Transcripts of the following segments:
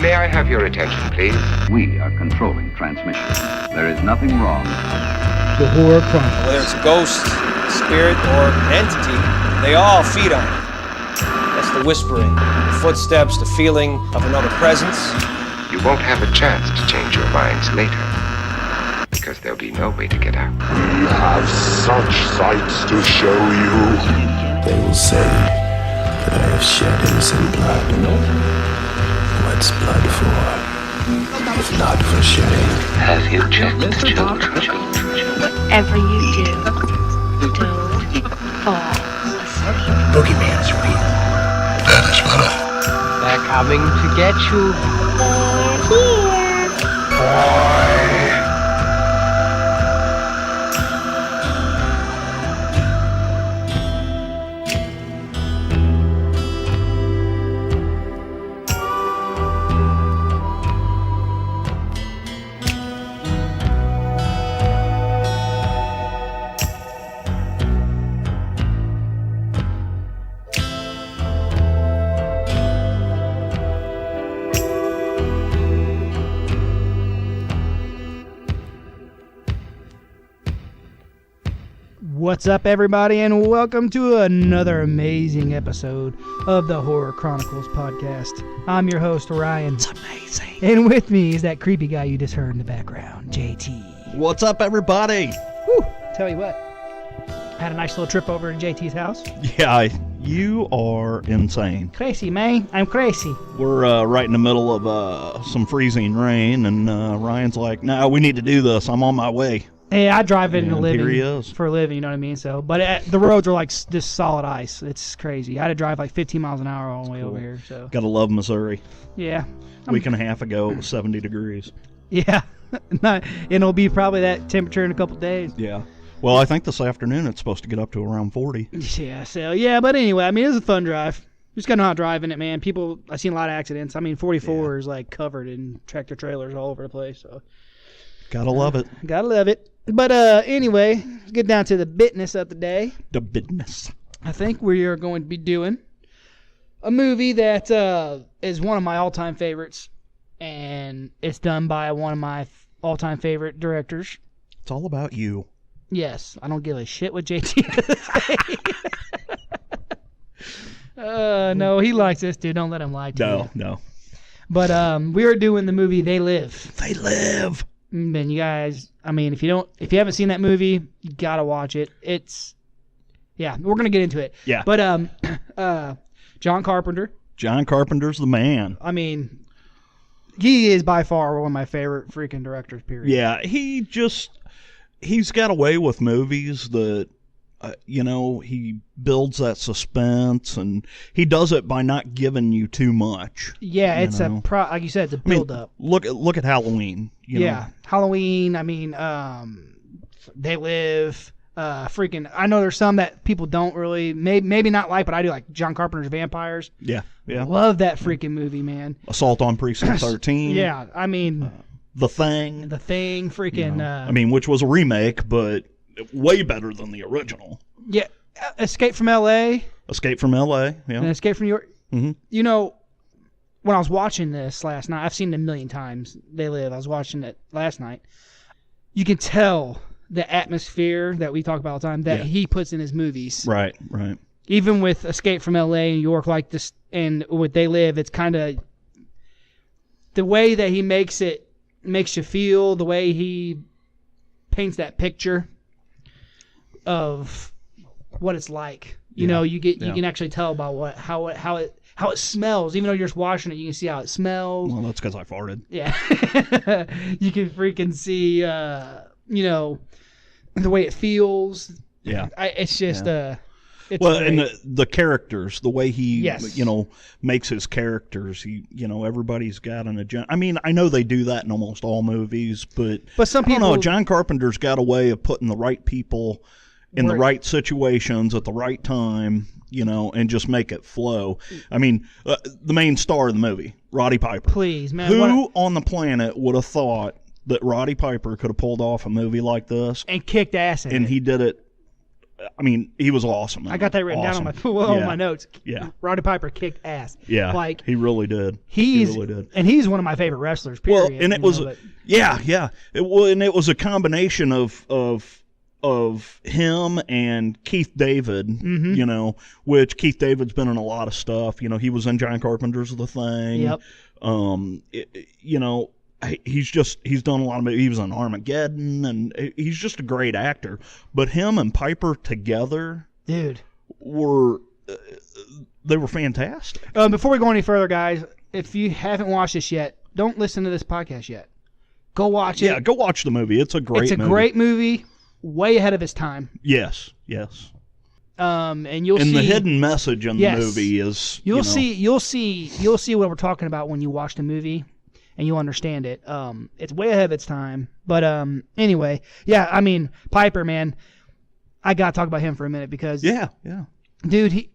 May I have your attention, please? We are controlling transmission. There is nothing wrong. The Horror Chronicles. Whether it's a ghost, spirit, or entity, they all feed on it. That's the whispering, the footsteps, the feeling of another presence. You won't have a chance to change your minds later, because there'll be no way to get out. We have such sights to show you. They will say that I have shed innocent blood. What's blood for? If not for shedding. Have you checked the children? Whatever you do, don't fall asleep. Boogeyman's real. That is better. They're coming to get you. What's up, everybody, and welcome to another amazing episode of the Horror Chronicles podcast. I'm your host, Ryan. It's amazing. And with me is that creepy guy you just heard in the background, JT. What's up, everybody? Whew, tell you what, had a nice little trip over to JT's house. Yeah, you are insane. Crazy, man. I'm crazy. We're right in the middle of some freezing rain, and Ryan's like, "No, we need to do this. I'm on my way." Hey, I drive in And here he is. for a living, you know what I mean? So, but the roads are like just solid ice. It's crazy. I had to drive like 15 miles an hour all the way over here. So, Gotta love Missouri. yeah. Week and a half ago, it was 70 degrees. Yeah. And it'll be probably that temperature in a couple days. Yeah. Well, I think this afternoon it's supposed to get up to around 40. Yeah, so, yeah, but anyway, I mean, it was a fun drive. You just gotta know how to drive in it, man. I've seen a lot of accidents. I mean, 44 is like covered in tractor trailers all over the place. So, Gotta love it. gotta love it. But anyway, let's get down to the business of the day. The business. I think we are going to be doing a movie that is one of my all-time favorites, and it's done by one of my all-time favorite directors. It's all about you. Yes, I don't give a shit what JT has to say. No, he likes this dude. Don't let him lie to you. No. But we are doing the movie They Live. They live. And you guys, I mean, if you haven't seen that movie, you gotta watch it. We're gonna get into it. Yeah. But John Carpenter. John Carpenter's the man. I mean, he is by far one of my favorite freaking directors, period. Yeah, he's got away with movies that, he builds that suspense, and he does it by not giving you too much. Yeah, it's like you said, it's a build-up. Look at Halloween. Yeah, Halloween, I mean, They Live, I know there's some that people don't really, maybe not like, but I do, like John Carpenter's Vampires. Yeah. Love that freaking movie, man. Assault on Precinct 13. Yeah, I mean... The Thing. freaking... which was a remake, but way better than the original. Yeah, Escape from L.A. Escape from L.A., yeah. And Escape from New York. Mm-hmm. You know, when I was watching this last night, I've seen it a million times, They Live. I was watching it last night. You can tell the atmosphere that we talk about all the time that he puts in his movies. Right. Even with Escape from L.A. and New York like this, and with They Live, it's kind of the way that he makes you feel, the way he paints that picture of what it's like. You know, you can actually tell by how it smells. Even though you're just watching it, you can see how it smells. Well, that's because I farted. Yeah. You can freaking see, the way it feels. Yeah. It's just, it's well, great. and the characters, the way he, Yes. makes his characters, everybody's got an agenda. I mean, I know they do that in almost all movies, but some I don't people, know, John Carpenter's got a way of putting the right people in the right situations at the right time, and just make it flow. I mean, the main star of the movie, Roddy Piper. Please, man. Who on the planet would have thought that Roddy Piper could have pulled off a movie like this? And kicked ass in And it. he did it I mean, he was awesome. I got that written down on my notes. Yeah. Roddy Piper kicked ass. Yeah, like he really did. He really did. And he's one of my favorite wrestlers. Period. Well, and it was, it was a combination of him and Keith David. Mm-hmm. You know, which Keith David's been in a lot of stuff. You know, he was in John Carpenter's The Thing. Yep. You know, he's done a lot of movies. He was on Armageddon, and he's just a great actor. But him and Piper together, dude, were fantastic. Before we go any further, guys, if you haven't watched this yet, don't listen to this podcast yet. Go watch it. Yeah, go watch the movie. It's a great movie, way ahead of its time. Yes. And you'll see the hidden message in the movie is you'll see what we're talking about when you watch the movie, and you'll understand it. It's way ahead of its time. But anyway, yeah, I mean, Piper, man, I gotta talk about him for a minute because dude,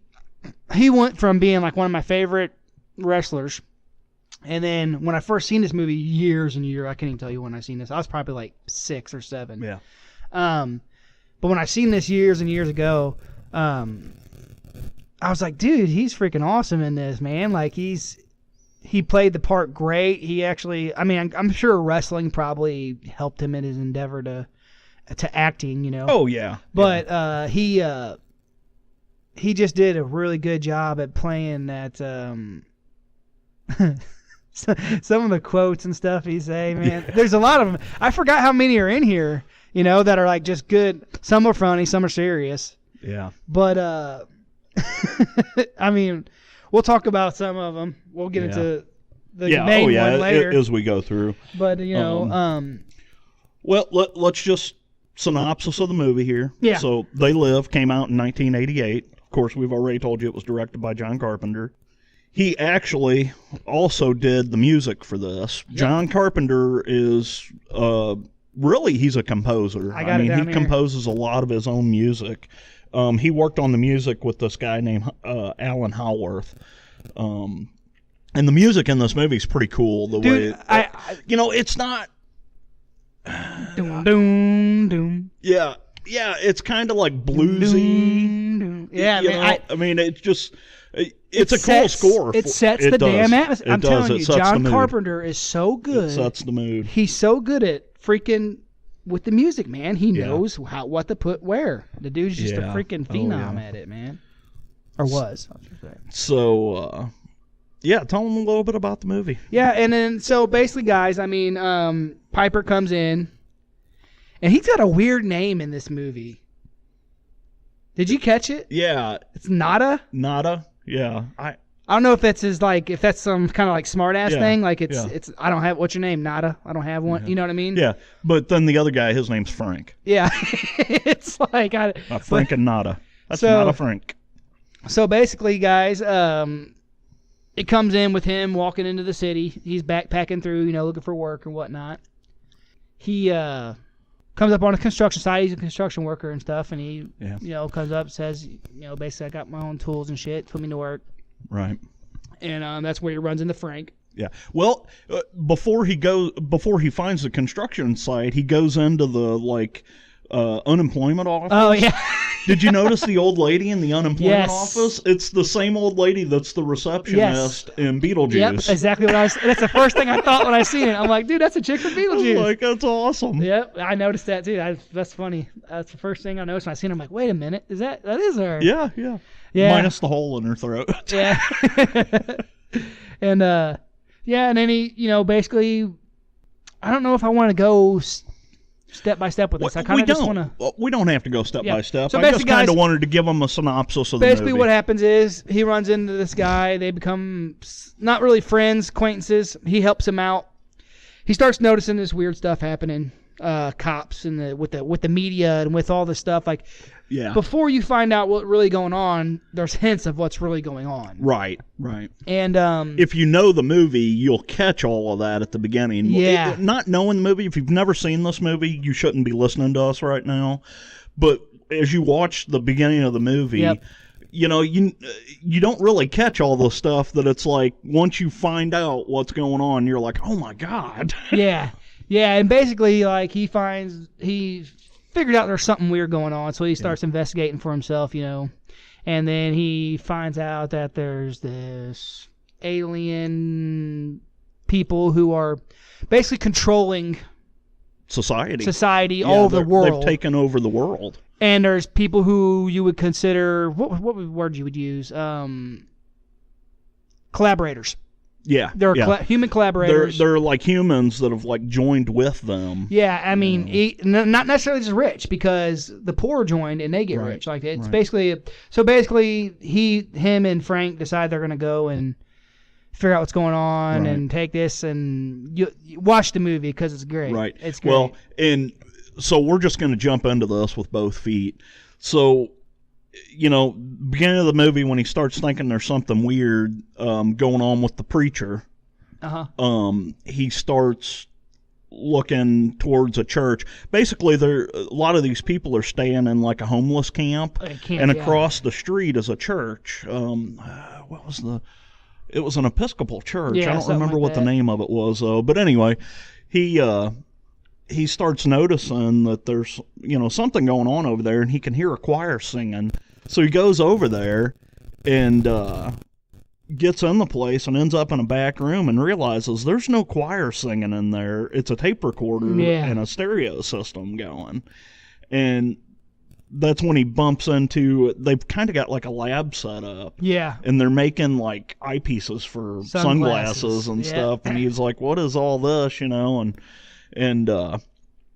he went from being like one of my favorite wrestlers, and then when I first seen this movie years and years, I can't even tell you when I seen this. I was probably like 6 or 7. Yeah. But when I seen this years and years ago, I was like, dude, he's freaking awesome in this, man. Like he played the part great. He actually, I mean, I'm sure wrestling probably helped him in his endeavor to acting, you know. Oh yeah. But he just did a really good job at playing that. Some of the quotes and stuff he say, man. Yeah. There's a lot of them. I forgot how many are in here, you know, that are like just good. Some are funny, some are serious. Yeah. But I mean, we'll talk about some of them. We'll get into the main one later as we go through. But you know, well, let's just synopsis of the movie here. Yeah. So They Live came out in 1988. Of course, we've already told you it was directed by John Carpenter. He actually also did the music for this. Yep. John Carpenter is really, he's a composer. I mean, he composes a lot of his own music. He worked on the music with this guy named Alan Howarth. And the music in this movie is pretty cool. Dude, it's not. Doom, doom, doom. Yeah, it's kind of like bluesy. Doom, doom. Yeah, it's just. It's a cool score. It sets the damn atmosphere. I'm telling you, John Carpenter is so good. It sets the mood. He's so good at freaking with the music, man. He knows what to put where. The dude's just a freaking phenom at it, man. Or was. So, tell them a little bit about the movie. Yeah, and then, so basically, guys, I mean, Piper comes in, and he's got a weird name in this movie. Did you catch it? Yeah. It's Nada? Yeah, I don't know if that's if that's some kind of like smart ass thing. Like it's I don't have, what's your name? Nada. I don't have one. You know what I mean? Yeah, but then the other guy, his name's Frank. Yeah, it's like Frank and Nada. That's Nada Frank. So basically, guys, it comes in with him walking into the city. He's backpacking through, you know, looking for work and whatnot. He comes up on a construction site. He's a construction worker and stuff, and he, you know, comes up and says, you know, basically, I got my own tools and shit. Put me to work. Right. And that's where he runs into Frank. Yeah. Well, before he finds the construction site, he goes into the unemployment office. Oh yeah. Did you notice the old lady in the unemployment office? It's the same old lady that's the receptionist in Beetlejuice. Yep, exactly what that's the first thing I thought when I seen it. I'm like, dude, that's a chick from Beetlejuice. Like, that's awesome. Yep, I noticed that too. That's funny. That's the first thing I noticed when I seen her. I'm like, wait a minute, that is her? Yeah. Minus the hole in her throat. Yeah. And and then he, you know, basically, I don't know if I want to go step by step with this. I kind of just want to. We don't have to go step by step. So I just kind of wanted to give them a synopsis of the movie. Basically, what happens is he runs into this guy. They become not really friends, acquaintances. He helps him out. He starts noticing this weird stuff happening. Cops and with the media and with all this stuff. Like, before you find out what's really going on, there's hints of what's really going on. Right. And if you know the movie, you'll catch all of that at the beginning. Yeah. Not knowing the movie, if you've never seen this movie, you shouldn't be listening to us right now. But as you watch the beginning of the movie, you know, you don't really catch all the stuff that it's like once you find out what's going on, you're like, oh my God. Yeah, and basically, like, he figured out there's something weird going on, so he starts investigating for himself, and then he finds out that there's this alien people who are basically controlling society all over the world. They've taken over the world. And there's people who you would consider, what word you would use? Collaborators. Yeah. They're human collaborators. They're like humans that have like joined with them. Yeah, I mean, not necessarily just rich, because the poor joined and they get rich. Like it's basically, him and Frank decide they're gonna go and figure out what's going on and take this, and you watch the movie because it's great. Right. It's great. Well, and so we're just going to jump into this with both feet. So, beginning of the movie when he starts thinking there's something weird going on with the preacher, he starts looking towards a church. Basically, a lot of these people are staying in like a homeless camp, and across the street is a church. It was an Episcopal church. I don't remember what the name of it was, though. But anyway, he starts noticing that there's something going on over there, and he can hear a choir singing. So he goes over there and gets in the place and ends up in a back room and realizes there's no choir singing in there. It's a tape recorder and a stereo system going. And that's when he bumps into, they've kind of got like a lab set up. Yeah. And they're making like eyepieces for sunglasses and stuff. And he's like, what is all this, and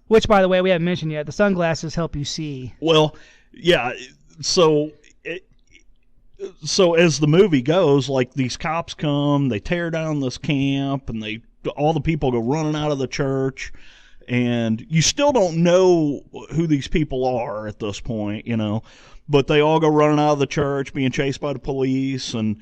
which, by the way, we haven't mentioned yet, the sunglasses help you see. Well, yeah. So as the movie goes, like these cops come, they tear down this camp, and all the people go running out of the church. And you still don't know who these people are at this point, but they all go running out of the church, being chased by the police. And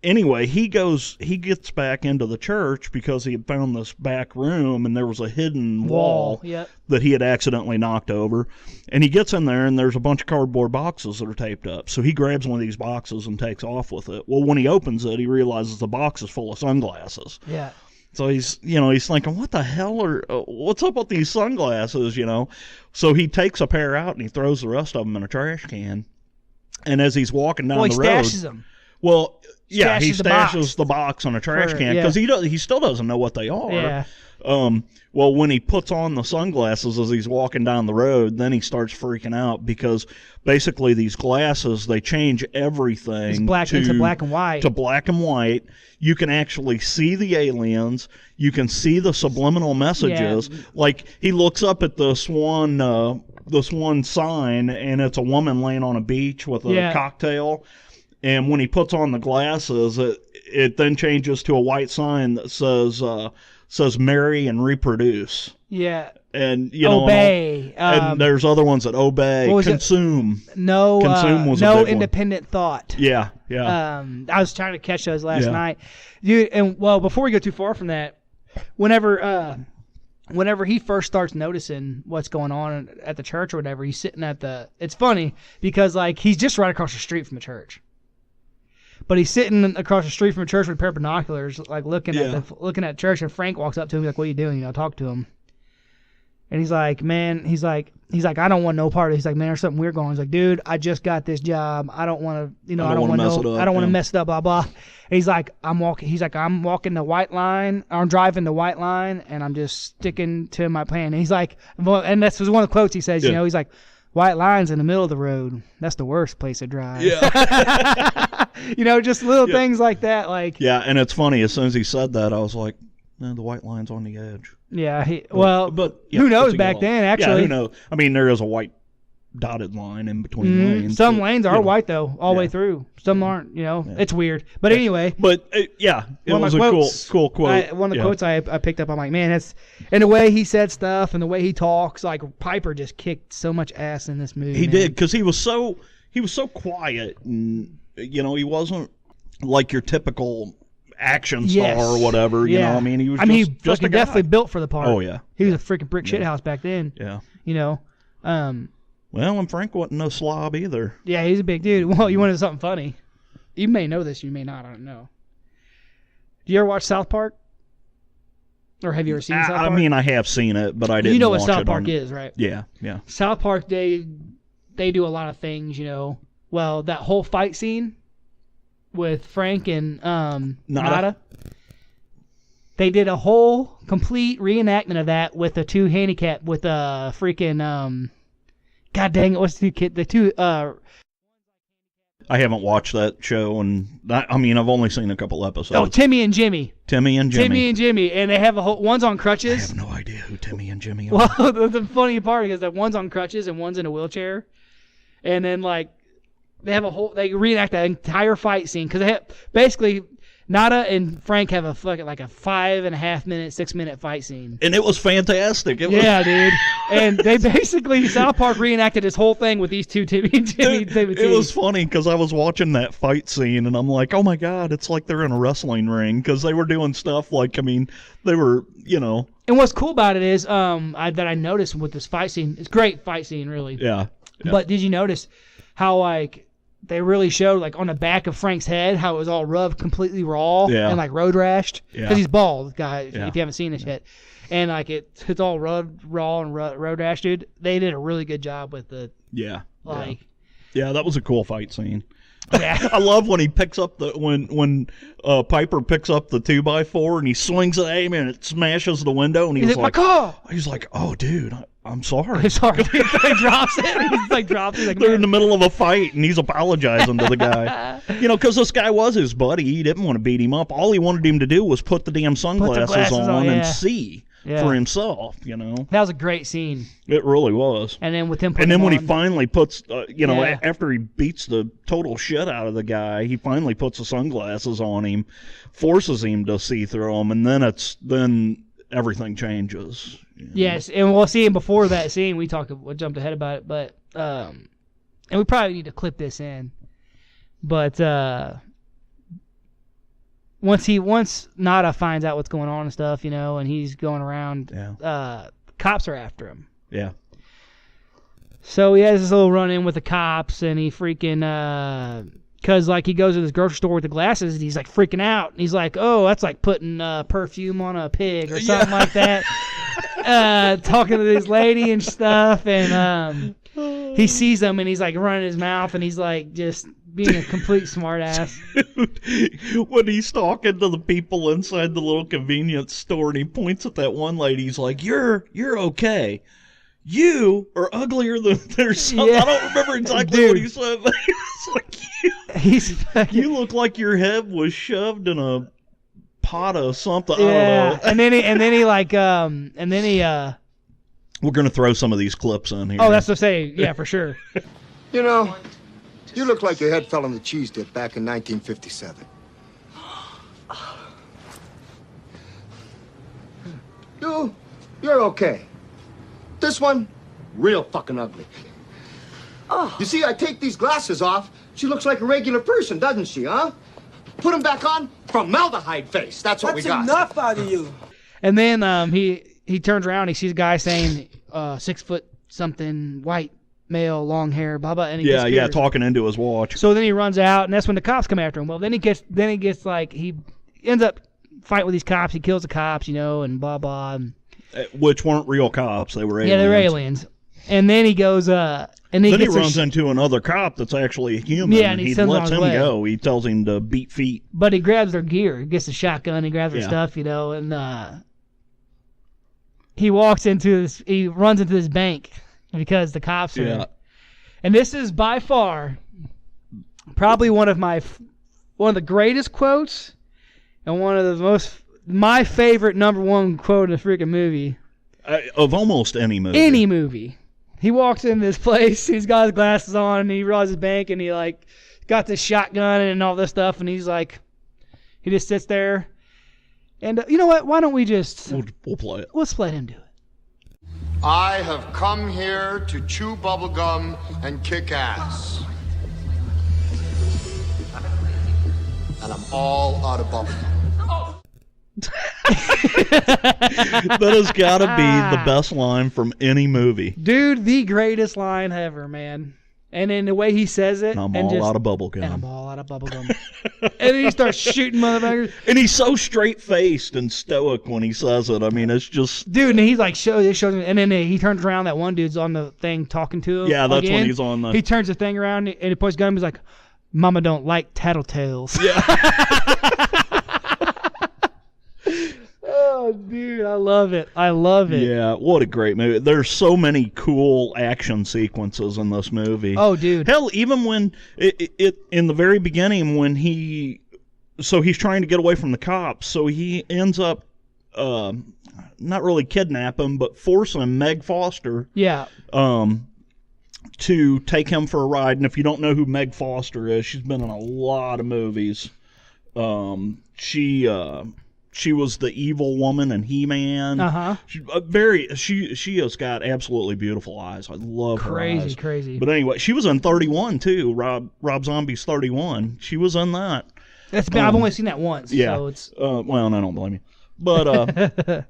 anyway, he gets back into the church because he had found this back room, and there was a hidden wall that he had accidentally knocked over. And he gets in there, and there's a bunch of cardboard boxes that are taped up. So he grabs one of these boxes and takes off with it. Well, when he opens it, he realizes the box is full of sunglasses. Yeah. So he's thinking, what the hell what's up with these sunglasses, So he takes a pair out and he throws the rest of them in a trash can. And as he's walking down the road, he stashes them. Well, yeah, he stashes the box on a trash can because he still doesn't know what they are. Yeah. Well, when he puts on the sunglasses as he's walking down the road, then he starts freaking out because basically these glasses, they change everything into black and white. To black and white. You can actually see the aliens. You can see the subliminal messages. Yeah. Like he looks up at this one sign, and it's a woman laying on a beach with a cocktail. And when he puts on the glasses, it then changes to a white sign that says marry and reproduce. Yeah. And obey. And there's other ones that obey, consume. Consume was no a big independent thought. Yeah. I was trying to catch those last night, dude. And before we go too far from that, whenever he first starts noticing what's going on at the church or whatever, he's sitting it's funny because like he's just right across the street from the church. But he's sitting across the street from a church with a pair of binoculars, like looking at church, and Frank walks up to him, like, "What are you doing?" Talk to him. And he's like, "Man," he's like, "I don't want no part of it." He's like, "Man, there's something weird going on." He's like, "Dude, I just got this job. I don't want to, I don't want to mess it up, blah blah." And he's like, I'm walking the white line. I'm driving the white line, and I'm just sticking to my plan. And he's like, and that's one of the quotes he says. He's like, "White lines in the middle of the road. That's the worst place to drive." Yeah. Just little things like that. Like. Yeah, and it's funny. As soon as he said that, I was like, the white line's on the edge. Yeah. But who knows back then? Actually, yeah, who knows? I mean, there is a white dotted line in between lanes. Some lanes are white though, all the way through. Some aren't. It's weird. But anyway. But it was a cool quote. One of the quotes I picked up, I'm like, man, that's and the way he said stuff and the way he talks. Like Piper just kicked so much ass in this movie. He did because he was so quiet, and he wasn't like your typical action star or whatever. You know, I mean, he was. He definitely built for the part. Oh yeah, he was a freaking brick shithouse back then. Yeah. Well, and Frank wasn't no slob either. Yeah, he's a big dude. Well, you wanted something funny. You may know this, you may not. I don't know. Do you ever watch South Park? Or have you ever seen South Park? I mean, I have seen it, but I didn't. You know watch what South it Park on... is, right? Yeah. South Park, they do a lot of things, Well, that whole fight scene with Frank and Nada. They did a whole complete reenactment of that with the two handicap, with freaking God dang it, what's the kid? The two I haven't watched that show, and I mean, I've only seen a couple episodes. Oh, Timmy and Jimmy. And they have a whole. One's on crutches. I have no idea who Timmy and Jimmy are. Well, the funny part is that one's on crutches and one's in a wheelchair, and then they reenact that entire fight scene because basically Nada and Frank have a 5.5 minute, 6 minute fight scene. And it was fantastic. Yeah, dude. And they basically, South Park reenacted this whole thing with these two Timmy and Jimmy. It was funny because I was watching that fight scene and I'm like, oh my God, it's like they're in a wrestling ring because they were doing stuff like, I mean, they were, And what's cool about it is that I noticed with this fight scene, it's a great fight scene, really. Yeah. But did you notice how, they really showed, on the back of Frank's head, how it was all rubbed completely raw and, road rashed? Because he's bald, guy, if you haven't seen this yet. And, it's all rubbed raw and road rash, dude. They did a really good job with the... Yeah, that was a cool fight scene. Yeah. I love when he picks up when Piper picks up the 2x4 and he swings it at him and it smashes the window and he's like, oh, dude, I'm sorry. Sorry. He drops it. He drops it. They're in the middle of a fight and he's apologizing to the guy. Because this guy was his buddy. He didn't want to beat him up. All he wanted him to do was put the damn sunglasses on and see for himself, That was a great scene. It really was. And then with him when he finally puts, after he beats the total shit out of the guy, he finally puts the sunglasses on him, forces him to see through them, and then everything changes. Yes, and we'll see him before that scene. We jumped ahead about it, but and we probably need to clip this in. But once Nada finds out what's going on and stuff, and he's going around, cops are after him. Yeah. So he has this little run-in with the cops, and he freaking because he goes to this grocery store with the glasses, and he's freaking out. And he's like, "Oh, that's like putting perfume on a pig or something like that." Talking to this lady and stuff, and he sees them, and he's running his mouth, and he's just being a complete smartass. Dude, when he's talking to the people inside the little convenience store, and he points at that one lady, he's like, "You're okay. You are uglier than there's something." Yeah. I don't remember exactly what he said, but he's like, you look like your head was shoved in a pot of something. Yeah. I don't know. and then he we're gonna throw some of these clips in here. Oh, that's to say, yeah, for sure. You look like your head fell on the cheese dip back in 1957. You're okay. This one, real fucking ugly. Oh. You see, I take these glasses off, she looks like a regular person, doesn't she, huh? Put them back on, formaldehyde face. That's what we got. That's enough out of you. And then he turns around, he sees a guy saying 6 foot something, white, male, long hair, blah blah, and he disappears. Talking into his watch. So then he runs out, and that's when the cops come after him. Well, then he ends up fighting with these cops. He kills the cops, and blah blah. Which weren't real cops; they were aliens. Yeah, they were aliens. And then he goes, and then he runs into another cop that's actually a human. Yeah, and he lets him go. He tells him to beat feet. But he grabs their gear. He gets the shotgun. He grabs their stuff, and he runs into this bank because the cops are. Yeah. And this is by far probably one of the greatest quotes and one of my favorite #1 quote in a freaking movie. Of almost any movie. Any movie. He walks in this place, he's got his glasses on, and he robs his bank, and he got this shotgun and all this stuff, and he's he just sits there. And you know what? Why don't we just... We'll play it. Let's let him do it. I have come here to chew bubblegum and kick ass. And I'm all out of bubblegum. That has got to be the best line from any movie. Dude, the greatest line ever, man. And then the way he says it, I'm all out of bubble gum. And I'm all out of bubble gum. And then he starts shooting motherfuckers. And he's so straight-faced and stoic when he says it. I mean, it's just... Dude, and he's like, shows him, and then he turns around, that one dude's on the thing talking to him. Yeah, that's again. when he's on the... He turns the thing around, and he points a gun, he's like, Mama don't like tattletales. Yeah. Oh, dude, I love it. I love it. Yeah, what a great movie. There's so many cool action sequences in this movie. Oh, dude. Hell, even when it in the very beginning when he's trying to get away from the cops, so he ends up not really kidnapping, but forcing Meg Foster to take him for a ride. And if you don't know who Meg Foster is, she's been in a lot of movies. She was the evil woman in He-Man. Uh-huh. She has got absolutely beautiful eyes. I love her eyes. Crazy. But anyway, she was in 31 too. Rob Zombie's 31. She was in that. I've only seen that once. Yeah. So it's well, and I don't blame you. But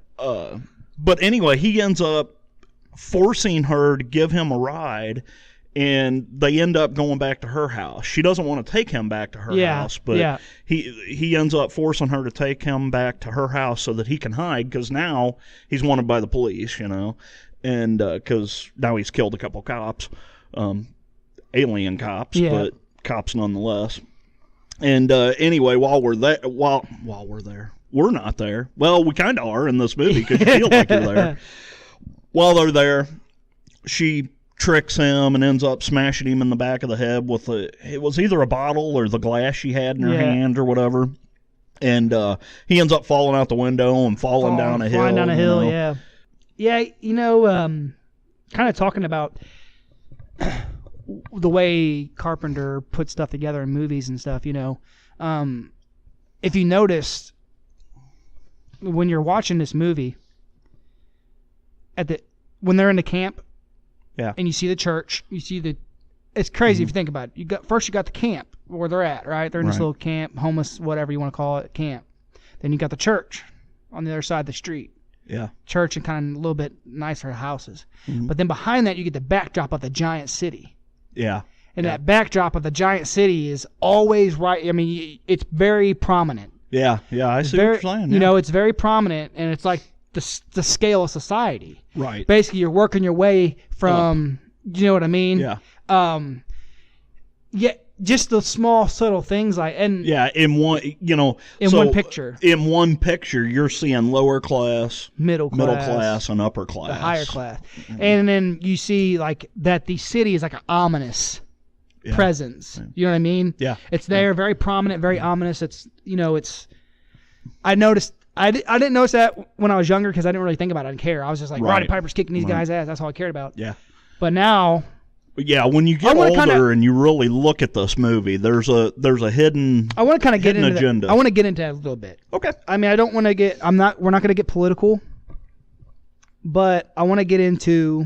but anyway, he ends up forcing her to give him a ride. And they end up going back to her house. She doesn't want to take him back to her house, but he ends up forcing her to take him back to her house so that he can hide, because now he's wanted by the police, and because now he's killed a couple cops, alien cops, but cops nonetheless. And anyway, while we're there, we're not there. Well, we kind of are in this movie because you feel like you're there. While they're there, she tricks him and ends up smashing him in the back of the head with it was either a bottle or the glass she had in her hand or whatever. And he ends up falling out the window and falling down a hill. Flying down a hill, yeah. Yeah, kind of talking about the way Carpenter puts stuff together in movies and stuff, if you noticed, when you're watching this movie, when they're in the camp, and you see the church, it's crazy if you think about it. You got the camp where they're at, right? They're in this little camp, homeless, whatever you want to call it, camp. Then you got the church on the other side of the street. Yeah. Church and kind of a little bit nicer houses. But then behind that, you get the backdrop of the giant city. Yeah. And that backdrop of the giant city is always right. I mean, it's very prominent. Yeah, I see what you're saying. It's very prominent, and it's like the scale of society. Right. Basically, you're working your way from, you know what I mean? Yeah. Just the small, subtle things in one picture. In one picture, you're seeing lower class, middle class, and upper class. The higher class. And then you see that the city is like an ominous presence. You know what I mean? Yeah. It's there, very prominent, very ominous. It's, I noticed, I didn't notice that when I was younger because I didn't really think about it. I didn't care. I was just like, Roddy Piper's kicking these guys' ass. That's all I cared about. Yeah. But now... Yeah, when you get older and you really look at this movie, there's a hidden I want to kind of get into agenda. I want to get into that a little bit. Okay. I mean, I don't want to get... we're not going to get political, but I want to get into...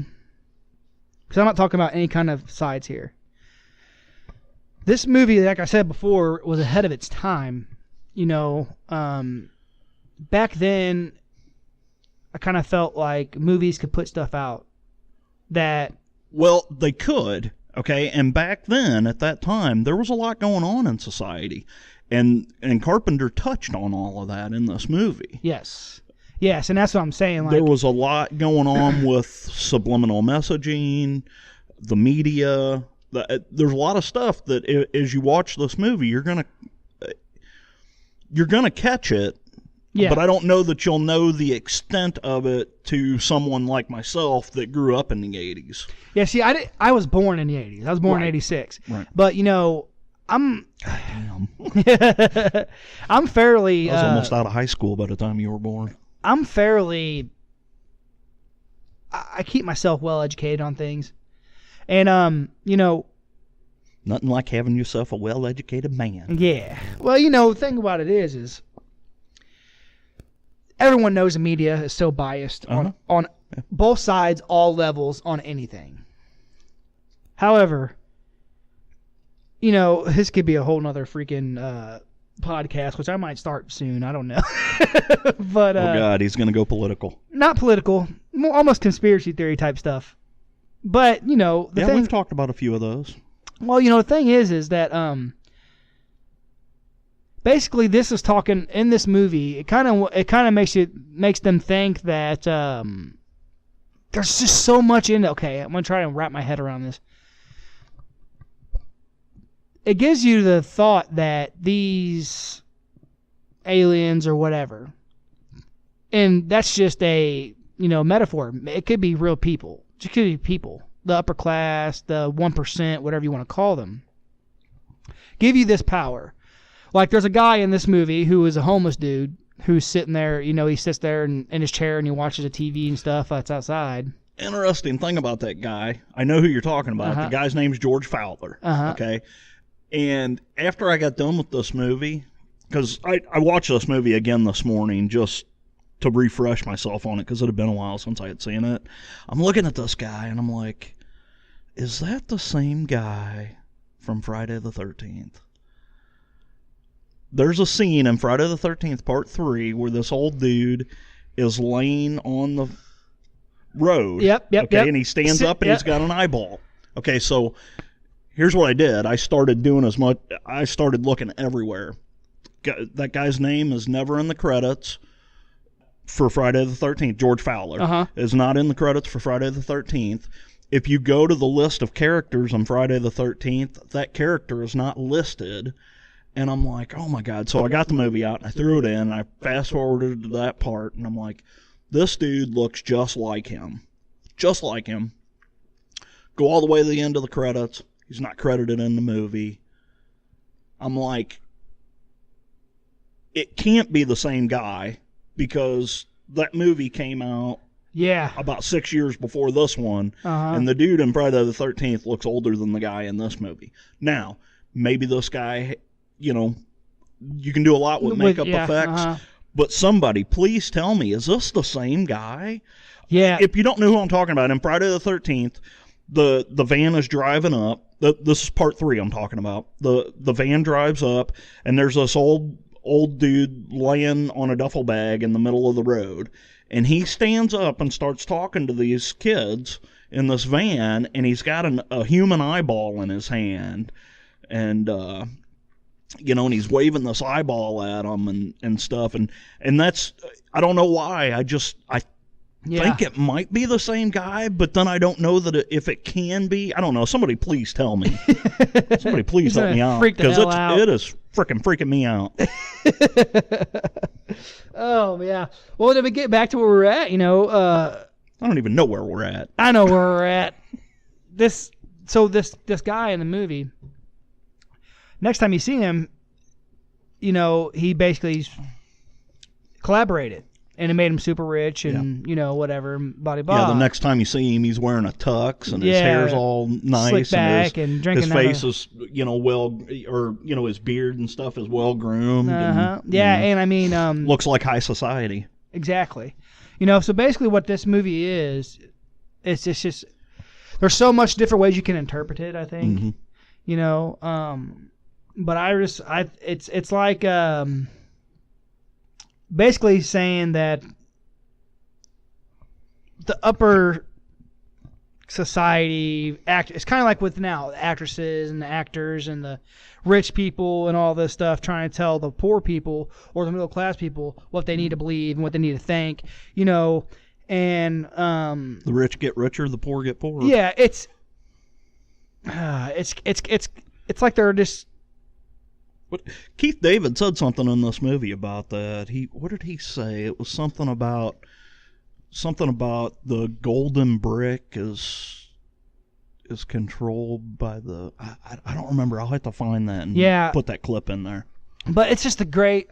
Because I'm not talking about any kind of sides here. This movie, like I said before, was ahead of its time. Back then, I kind of felt like movies could put stuff out that... Well, they could, okay? And back then, at that time, there was a lot going on in society. And Carpenter touched on all of that in this movie. Yes, and that's what I'm saying. There was a lot going on with subliminal messaging, the media. There's a lot of stuff that, as you watch this movie, you're gonna catch it. Yeah. But I don't know that you'll know the extent of it to someone like myself that grew up in the 80s. Yeah, see, I was born in the 80s. I was born in 86. Right. But, I'm I'm fairly... I was almost out of high school by the time you were born. I'm fairly... I keep myself well-educated on things. And, Nothing like having yourself a well-educated man. Yeah. Well, the thing about it is everyone knows the media is so biased on both sides, all levels, on anything. However, this could be a whole nother freaking podcast, which I might start soon. I don't know. But oh, God, he's going to go political. Not political. More almost conspiracy theory type stuff. But, we've talked about a few of those. Well, the thing is that basically this is talking in this movie. It kind of makes them think that there's just so much in it. Okay, I'm gonna try to wrap my head around this. It gives you the thought that these aliens or whatever, and that's just a metaphor. It could be real people. It could be people, the upper class, the 1%, whatever you want to call them. Give you this power. Like there's a guy in this movie who is a homeless dude who's sitting there. He sits there in his chair and he watches a TV and stuff that's outside. Interesting thing about that guy, I know who you're talking about. The guy's name's George Fowler. Okay. And after I got done with this movie, because I watched this movie again this morning just to refresh myself on it because it had been a while since I had seen it. I'm looking at this guy and I'm like, is that the same guy from Friday the 13th? There's a scene in Friday the 13th Part 3 where this old dude is laying on the road. Yep. And he stands up and he's got an eyeball. Okay, so here's what I did. I started looking everywhere. That guy's name is never in the credits for Friday the 13th. George Fowler is not in the credits for Friday the 13th. If you go to the list of characters on Friday the 13th, that character is not listed. And I'm like, oh my God. So I got the movie out and I threw it in and I fast forwarded to that part and I'm like, this dude looks just like him. Just like him. Go all the way to the end of the credits. He's not credited in the movie. I'm like, it can't be the same guy because that movie came out about 6 years before this one. And the dude in Friday the 13th looks older than the guy in this movie. Now, maybe this guy, you can do a lot with makeup effects. But somebody, please tell me, is this the same guy? Yeah. If you don't know who I'm talking about, in Friday the 13th, the van is driving up. This is Part 3 I'm talking about. The van drives up, and there's this old dude laying on a duffel bag in the middle of the road. And he stands up and starts talking to these kids in this van, and he's got a human eyeball in his hand. And, and he's waving this eyeball at them and stuff. And that's, I don't know why. I think it might be the same guy, but then I don't know that if it can be. I don't know. Somebody please tell me. Somebody please help me out. Because it is freaking me out. Oh, yeah. Well, to get back to where we're at, I don't even know where we're at. I know where we're at. This guy in the movie, next time you see him, he basically collaborated. And it made him super rich and, whatever, blah, blah. Yeah, the next time you see him, he's wearing a tux and his hair's all nice. Slick back and drinking his face is, his beard and stuff is well-groomed. And I mean... looks like high society. Exactly. So basically what this movie is, it's just... There's so much different ways you can interpret it, I think. But it's like... basically saying that the upper society it's kind of like with now the actresses and the actors and the rich people and all this stuff trying to tell the poor people or the middle class people what they need to believe and what they need to think, and the rich get richer, the poor get poorer. Yeah, it's like they're just. But Keith David said something in this movie about that. What did he say? It was something about the golden brick is controlled by the. I don't remember. I'll have to find that and put that clip in there. But it's just a great.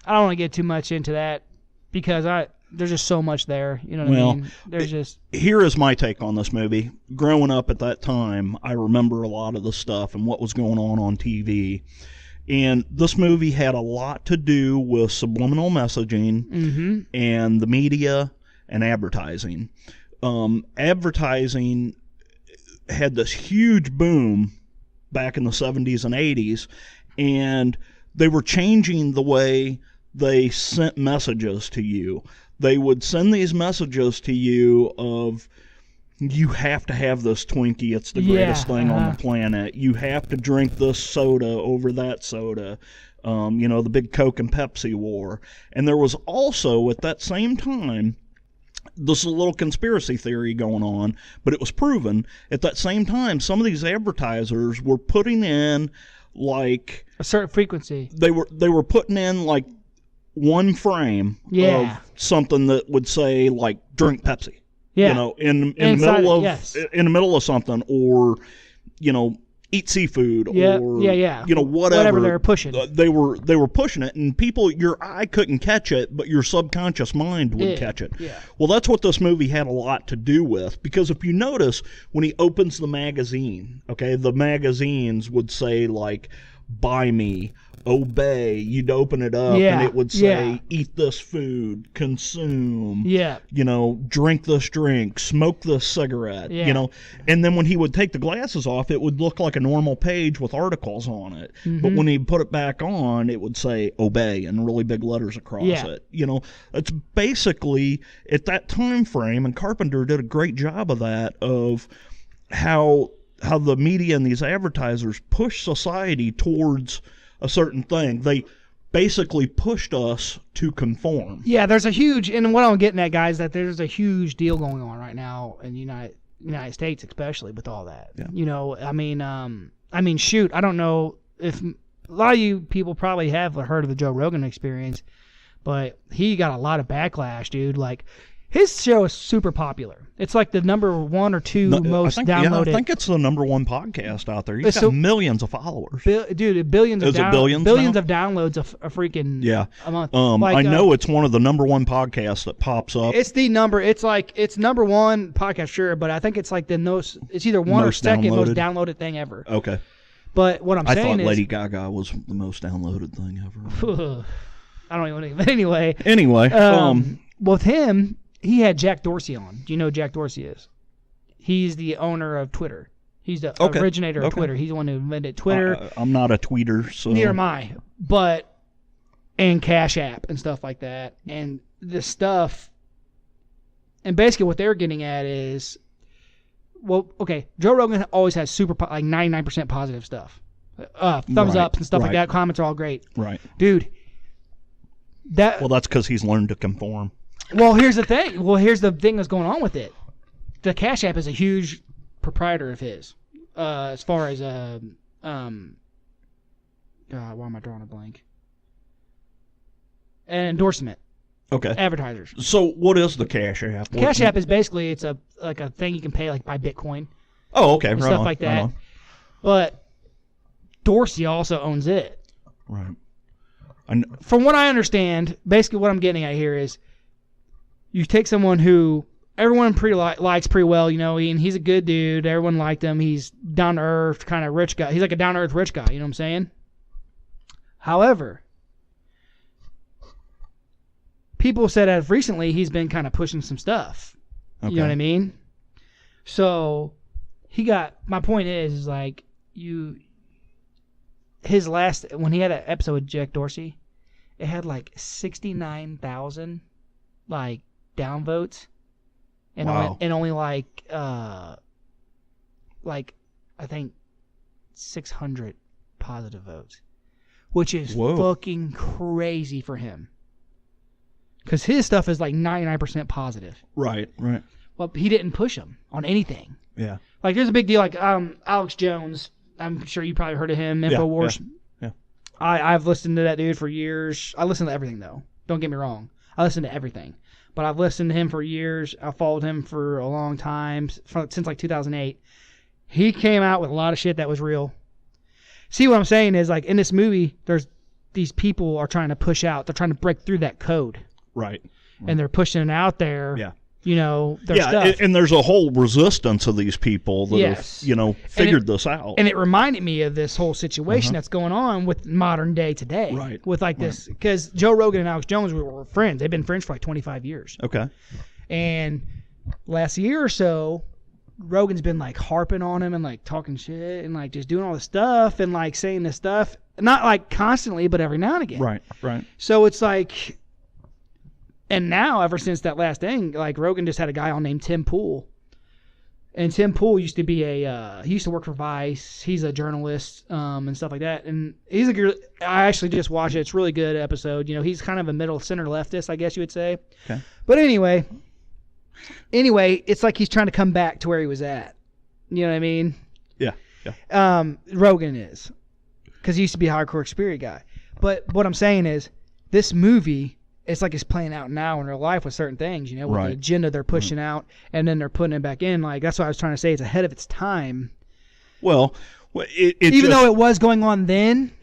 I don't want to get too much into that because there's just so much there. You know what I mean? There's just. Here is my take on this movie. Growing up at that time, I remember a lot of the stuff and what was going on TV. And this movie had a lot to do with subliminal messaging and the media and advertising. Advertising had this huge boom back in the 70s and 80s, and they were changing the way they sent messages to you. They would send these messages to you of you have to have this Twinkie. It's the greatest thing on the planet. You have to drink this soda over that soda. The big Coke and Pepsi war. And there was also, at that same time, this is a little conspiracy theory going on, but it was proven. At that same time, some of these advertisers were putting in, like... a certain frequency. They were putting in, like, one frame of something that would say, like, drink Pepsi. Yeah. In the middle of something, or, eat seafood, or whatever they were pushing. They were pushing it, and people, your eye couldn't catch it, but your subconscious mind would catch it. Yeah. Well, that's what this movie had a lot to do with, because if you notice, when he opens the magazine, the magazines would say, like, buy me, obey. You'd open it up and it would say, eat this food, consume, drink this drink, smoke this cigarette, and then when he would take the glasses off, it would look like a normal page with articles on it. But when he put it back on, it would say obey in really big letters across it. It's basically at that time frame, and Carpenter did a great job of that, of how the media and these advertisers push society towards a certain thing. They basically pushed us to conform. Yeah, there's a huge, and what I'm getting at, guys, that there's a huge deal going on right now in the United States, especially with all that. Yeah. Shoot, I don't know if a lot of you people probably have heard of the Joe Rogan Experience, but he got a lot of backlash, dude. Like, his show is super popular. It's like the number 1 or 2 most downloaded. I think it's the number 1 podcast out there. He's got millions of followers. Dude, billions of downloads a freaking a month. I know it's one of the number 1 podcasts that pops up. It's number 1 podcast, sure, but I think it's like it's either one or second most downloaded thing ever. Okay. But what I'm saying is, I thought Lady Gaga was the most downloaded thing ever. I don't even. But anyway. With him, he had Jack Dorsey on. Do you know who Jack Dorsey is? He's the owner of Twitter. He's the originator of Twitter. He's the one who invented Twitter. I'm not a tweeter, so... Neither am I. And Cash App and stuff like that. And this stuff... And basically what they're getting at is... Well, okay, Joe Rogan always has 99% positive stuff. Thumbs up and stuff like that. Comments are all great. Right. Dude, Well, that's because he's learned to conform. Well, here's the thing. Here's the thing that's going on with it. The Cash App is a huge proprietor of his, as far as why am I drawing a blank? An endorsement. Okay. Advertisers. So, what is the Cash App? Cash App is basically it's a thing you can pay like buy Bitcoin. Oh, okay. And stuff like that. But Dorsey also owns it. Right. From what I understand, basically what I'm getting at here is, you take someone who everyone likes pretty well, and he's a good dude. Everyone liked him. He's down to earth, kind of rich guy. He's like a down to earth rich guy. You know what I'm saying? However, people said as recently he's been kind of pushing some stuff. Okay. You know what I mean? So my point is like his last, when he had an episode with Jack Dorsey, it had like 69,000 like downvotes, and only like I think 600 positive votes, which is fucking crazy for him. Because his stuff is like 99% positive. Right. Well, he didn't push him on anything. Yeah. Like there's a big deal. Like Alex Jones. I'm sure you probably heard of him. InfoWars. Yeah. I've listened to that dude for years. I listen to everything though. Don't get me wrong. I listen to everything. But I've listened to him for years. I followed him for a long time, since like 2008. He came out with a lot of shit that was real. See, what I'm saying is, like, in this movie, there's these people are trying to push out. They're trying to break through that code. Right. And they're pushing it out there. Yeah. Their stuff. And there's a whole resistance of these people that have, figured this out. And it reminded me of this whole situation that's going on with modern day today. Right. With like this, because Joe Rogan and Alex Jones were friends. They've been friends for like 25 years. Okay. And last year or so, Rogan's been like harping on him and like talking shit and like just doing all this stuff and like saying this stuff. Not like constantly, but every now and again. Right. So it's like... And now, ever since that last thing, like Rogan just had a guy on named Tim Pool And Tim Pool used to be he used to work for Vice. He's a journalist and stuff like that. And he's I actually just watched it. It's a really good episode. He's kind of a middle center leftist, I guess you would say. Okay. But anyway, it's like he's trying to come back to where he was at. You know what I mean? Yeah. Rogan is, because he used to be a hardcore Xperia guy. But what I'm saying is, this movie, it's like it's playing out now in real life with certain things, with the agenda they're pushing out, and then they're putting it back in. Like, that's what I was trying to say. It's ahead of its time. Well, even though it was going on then.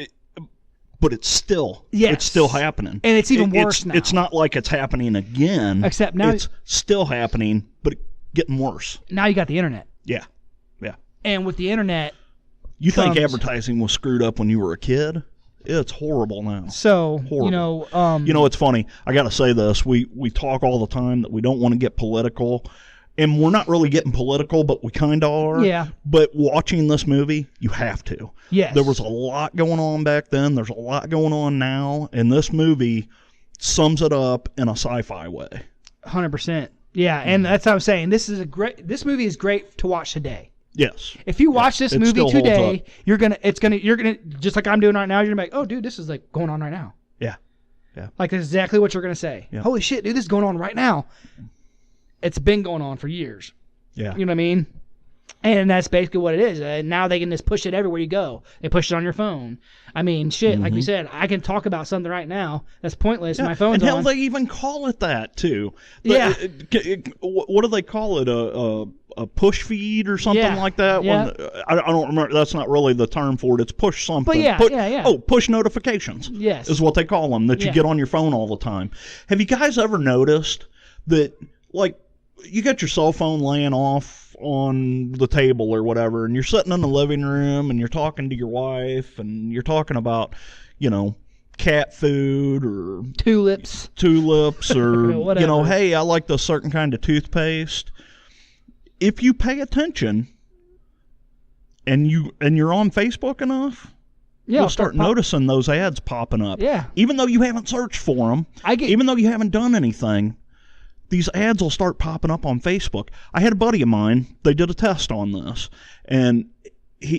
But it's still happening. And it's even worse now. It's not like it's happening again. Except now it's still happening, but getting worse. Now you got the internet. Yeah. And with the internet, you think advertising was screwed up when you were a kid? It's horrible now. So, horrible. It's funny. I got to say this. We talk all the time that we don't want to get political, and we're not really getting political, but we kind of are. Yeah. But watching this movie, you have to. Yes. There was a lot going on back then. There's a lot going on now, and this movie sums it up in a sci-fi way. 100%. Yeah, and that's what I'm saying. This movie is great to watch today. Yes. If you watch this movie today, you're gonna just like I'm doing right now. You're gonna be like, oh, dude, this is like going on right now. Yeah. Like that's exactly what you're gonna say. Yeah. Holy shit, dude, this is going on right now. It's been going on for years. Yeah. You know what I mean? And that's basically what it is. Now they can just push it everywhere you go. They push it on your phone. I mean, shit, like we said, I can talk about something right now that's pointless. My phone's on. And hell, on. they even call it that too. Yeah. What do they call it? A push feed or something like that? Yeah. I don't remember. That's not really the term for it. It's push something. But yeah. Oh, push notifications. Yes. Is what they call them, that you get on your phone all the time. Have you guys ever noticed that, like, you got your cell phone laying off on the table or whatever, and you're sitting in the living room and you're talking to your wife and you're talking about, cat food or tulips or hey, I like this certain kind of toothpaste. If you pay attention and you're on Facebook enough, you'll start noticing those ads popping up. Yeah. Even though you haven't searched for them, even though you haven't done anything, these ads will start popping up on Facebook. I had a buddy of mine, they did a test on this, and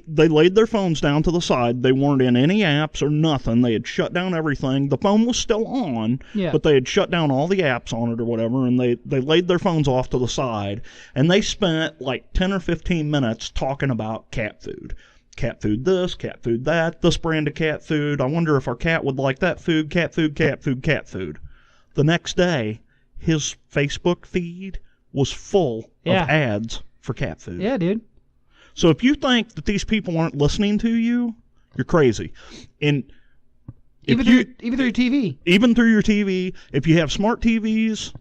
they laid their phones down to the side. They weren't in any apps or nothing. They had shut down everything. The phone was still on, but they had shut down all the apps on it or whatever, and they laid their phones off to the side, and they spent like 10 or 15 minutes talking about cat food. Cat food this, cat food that, this brand of cat food. I wonder if our cat would like that food, cat food, cat food, cat food. The next day, his Facebook feed was full of ads for cat food. Yeah, dude. So if you think that these people aren't listening to you, you're crazy. And even through your TV. Even through your TV. If you have smart TVs,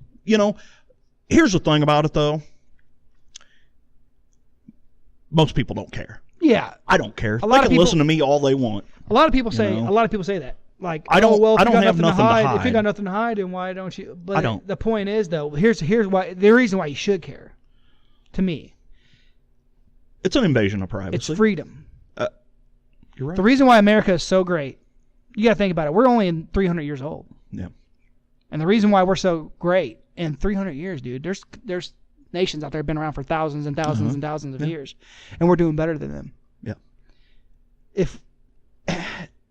here's the thing about it, though. Most people don't care. Yeah. I don't care. They can listen to me all they want. A lot of people say that. Like, I don't have nothing to hide. If you got nothing to hide, then why don't you? But I don't. The point is, though, here's why the reason why you should care. To me, it's an invasion of privacy. It's freedom. You're right. The reason why America is so great, you got to think about it. We're only in 300 years old. Yeah. And the reason why we're so great in 300 years, dude, there's nations out there been around for thousands and thousands and thousands of years, and we're doing better than them. Yeah.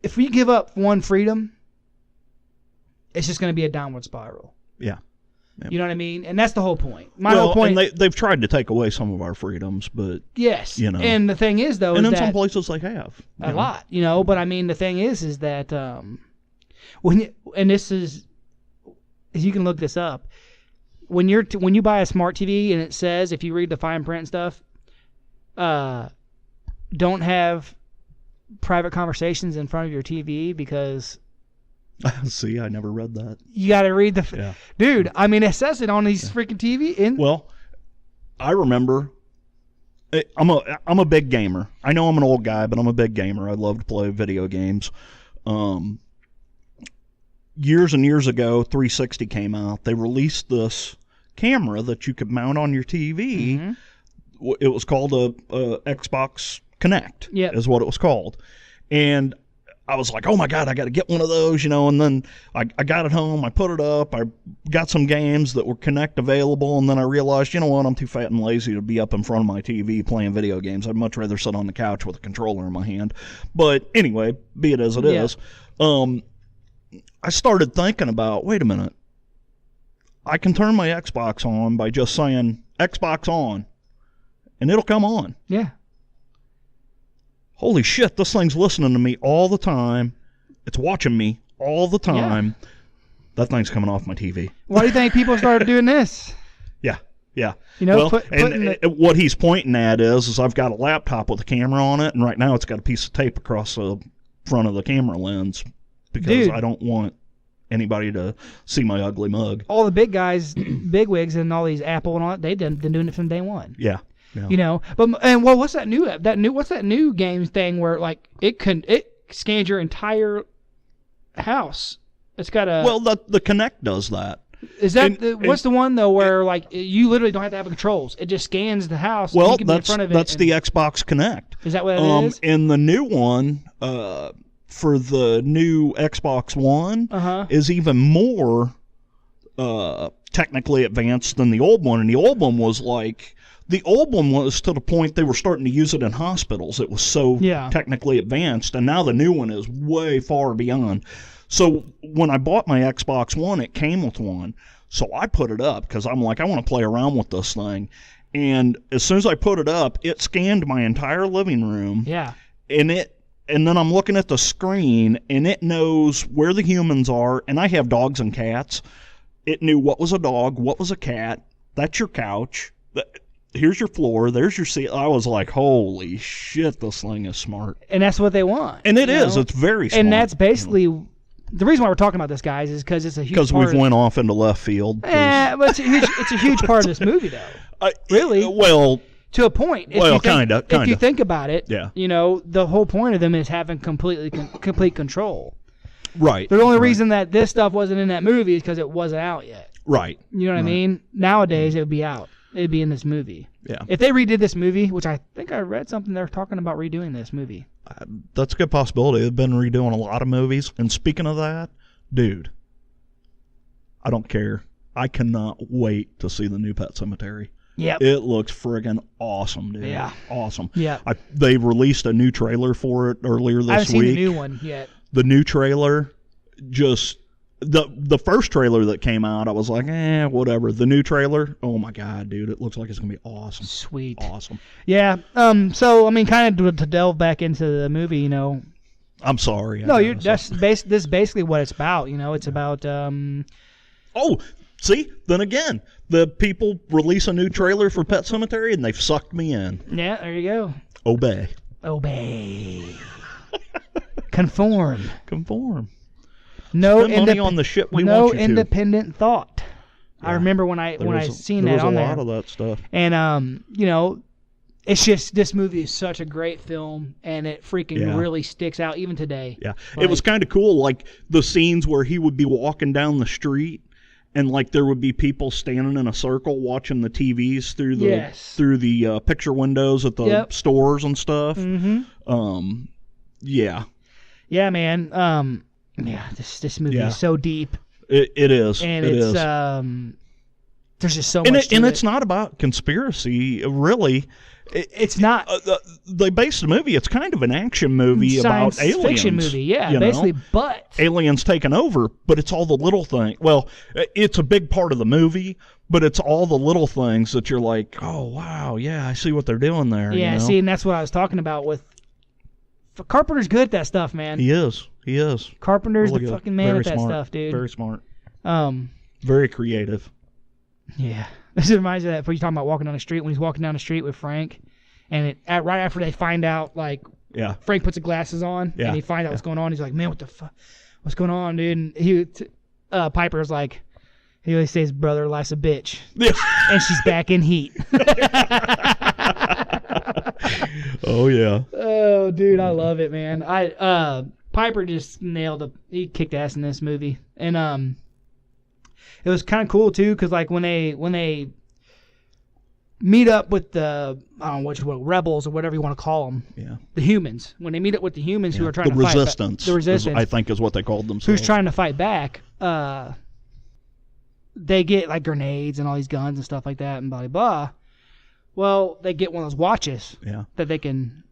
If we give up one freedom, it's just going to be a downward spiral. Yeah. You know what I mean? And that's the whole point. My whole point. And they've tried to take away some of our freedoms, but yes. And the thing is, though, and in some places they have a lot. But I mean, the thing is that you can look this up. When you buy a smart TV and it says, if you read the fine print and stuff, don't have private conversations in front of your TV because. See, I never read that. You got to read dude. I mean, it says it on these freaking TV. Well, I remember. I'm a big gamer. I know I'm an old guy, but I'm a big gamer. I love to play video games. Years and years ago, 360 came out. They released this camera that you could mount on your TV. Mm-hmm. It was called a Xbox Connect. Yeah, is what it was called. And I was like, oh my God, I got to get one of those, and then I got it home, I put it up, I got some games that were Kinect available, and then I realized, you know what, I'm too fat and lazy to be up in front of my TV playing video games. I'd much rather sit on the couch with a controller in my hand. But anyway, be it as it is. I started thinking about, wait a minute, I can turn my Xbox on by just saying, Xbox on, and it'll come on. Yeah. Holy shit, this thing's listening to me all the time. It's watching me all the time. Yeah. That thing's coming off my TV. Why do you think people started doing this? Yeah. Well, what he's pointing at is I've got a laptop with a camera on it, and right now it's got a piece of tape across the front of the camera lens because I don't want anybody to see my ugly mug. All the big guys, big wigs, and all these Apple and all that, they've been doing it from day one. Yeah. What's that new game thing where like it scans your entire house? It's got a the Kinect does that. Is that what's the one though where like you literally don't have to have controls? It just scans the house. Well, you can be in front of it that's the Xbox Kinect. Is that what it is? And the new one for the new Xbox One is even more technically advanced than the old one, and the old one was like. The old one was to the point they were starting to use it in hospitals. It was so technically advanced, and now the new one is way far beyond. So when I bought my Xbox One, it came with one. So I put it up because I'm like, I want to play around with this thing. And as soon as I put it up, it scanned my entire living room. Yeah. And then I'm looking at the screen, and it knows where the humans are. And I have dogs and cats. It knew what was a dog, what was a cat. That's your couch. Here's your floor. There's your seat. I was like, holy shit, this thing is smart. And that's what they want. And it is. It's very smart. And that's basically the reason why we're talking about this, guys, is because it's a huge part. Because we've went off into left field. But it's a huge part of this movie, though. Really? Well, to a point. Kind of. If you think about it, yeah. The whole point of them is having complete control. Right. The only reason that this stuff wasn't in that movie is because it wasn't out yet. Right. You know what I mean? Nowadays, it would be out. It'd be in this movie. Yeah. If they redid this movie, which I think I read something, they're talking about redoing this movie. That's a good possibility. They've been redoing a lot of movies. And speaking of that, dude, I don't care. I cannot wait to see the new Pet Sematary. Yeah. It looks friggin' awesome, dude. Yeah. Awesome. Yeah. They released a new trailer for it earlier this week. I haven't seen the new one yet. The new trailer just... The first trailer that came out, I was like, whatever. The new trailer, oh my God, dude, it looks like it's gonna be awesome. Sweet. Awesome. Yeah. So I mean, kind of to delve back into the movie, I'm sorry. This is basically what it's about. It's about. Oh, see, then again, the people release a new trailer for Pet Sematary, and they've sucked me in. Yeah, there you go. Obey. Conform. No money on the shit we want you to. Independent thought. Yeah. I remember when I seen that on there. There was a lot of that stuff. And it's just this movie is such a great film, and it freaking really sticks out even today. Yeah, it was kind of cool, like the scenes where he would be walking down the street, and like there would be people standing in a circle watching the TVs through the picture windows at the stores and stuff. Mm-hmm. Yeah. Yeah, man. Yeah, this movie is so deep. It is. And it's there's just so much to and it. It's not about conspiracy, really. It's not. They based the movie. It's kind of an action movie about aliens. Science fiction movie, basically. But aliens taking over, but it's all the little things. Well, it's a big part of the movie, but it's all the little things that you're like, oh wow, yeah, I see what they're doing there. Yeah, see, and that's what I was talking about with. Carpenter's good at that stuff, man. He is. Carpenter's really the fucking man at that smart. stuff, dude. Very smart. Very creative. Yeah. This reminds me of that when you're talking about walking down the street, when he's walking down the street with Frank, and right after they find out, like, Frank puts the glasses on, and he finds out what's going on. He's like, man, what the fuck? What's going on, dude? And Piper's like, he always says, brother, life's a bitch. And she's back in heat. Oh, yeah. Oh, dude, I love it, man. Piper just he kicked ass in this movie. And it was kind of cool, too, because, like, when they meet up with the rebels or whatever you want to call them. Yeah. The humans. When they meet up with the humans who are trying the to fight resistance. The resistance. I think is what they called themselves. Who's trying to fight back. They get like grenades and all these guns and stuff like that and blah, blah, blah. Well, they get one of those watches that they can,